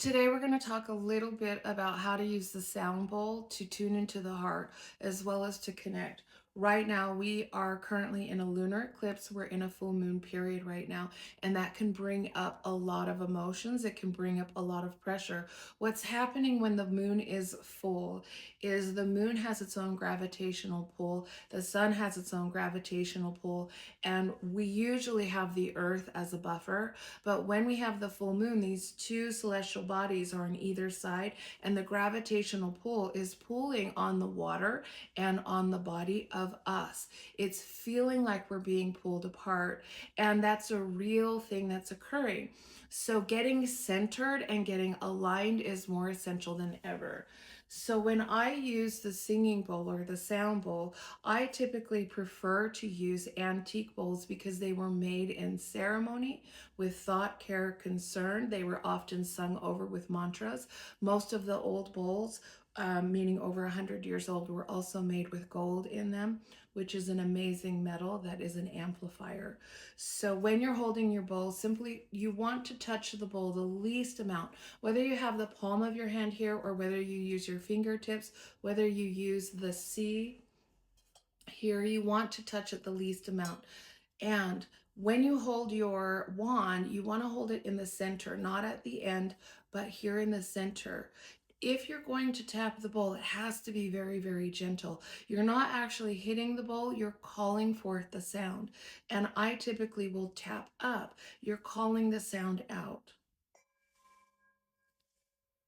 Today, we're going to talk a little bit about how to use the sound bowl to tune into the heart as well as to connect. Right now, we are currently in a lunar eclipse. We're in a full moon period right now, and that can bring up a lot of emotions. It can bring up a lot of pressure. What's happening when the moon is full is the moon has its own gravitational pull, the sun has its own gravitational pull, and we usually have the earth as a buffer. But when we have the full moon, these two celestial bodies are on either side, and the gravitational pull is pulling on the water and on the body of us. It's feeling like we're being pulled apart, and that's a real thing that's occurring. So, getting centered and getting aligned is more essential than ever. So, when I use the singing bowl or the sound bowl, I typically prefer to use antique bowls because they were made in ceremony with thought, care, concern. They were often sung over with mantras. Most of the old bowls, meaning over 100 years old, were also made with gold in them, which is an amazing metal that is an amplifier. So when you're holding your bowl, simply you want to touch the bowl the least amount, whether you have the palm of your hand here or whether you use your fingertips, whether you use the C here, you want to touch it the least amount. And when you hold your wand, you want to hold it in the center, not at the end, but here in the center. If you're going to tap the bowl, it has to be very, very gentle. You're not actually hitting the bowl, you're calling forth the sound. And I typically will tap up. You're calling the sound out.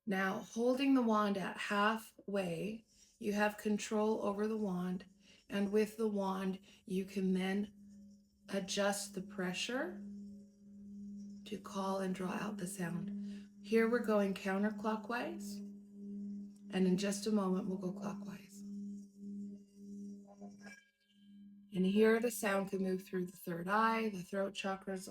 Now, holding the wand at halfway, you have control over the wand. And with the wand, you can then adjust the pressure to call and draw out the sound. Here we're going counterclockwise, and in just a moment we'll go clockwise. And here the sound can move through the third eye, the throat chakras,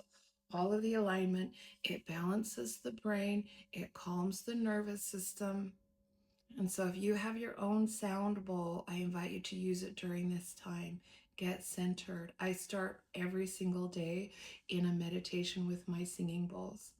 all of the alignment. It balances the brain, it calms the nervous system. And so if you have your own sound bowl, I invite you to use it during this time. Get centered. I start every single day in a meditation with my singing bowls.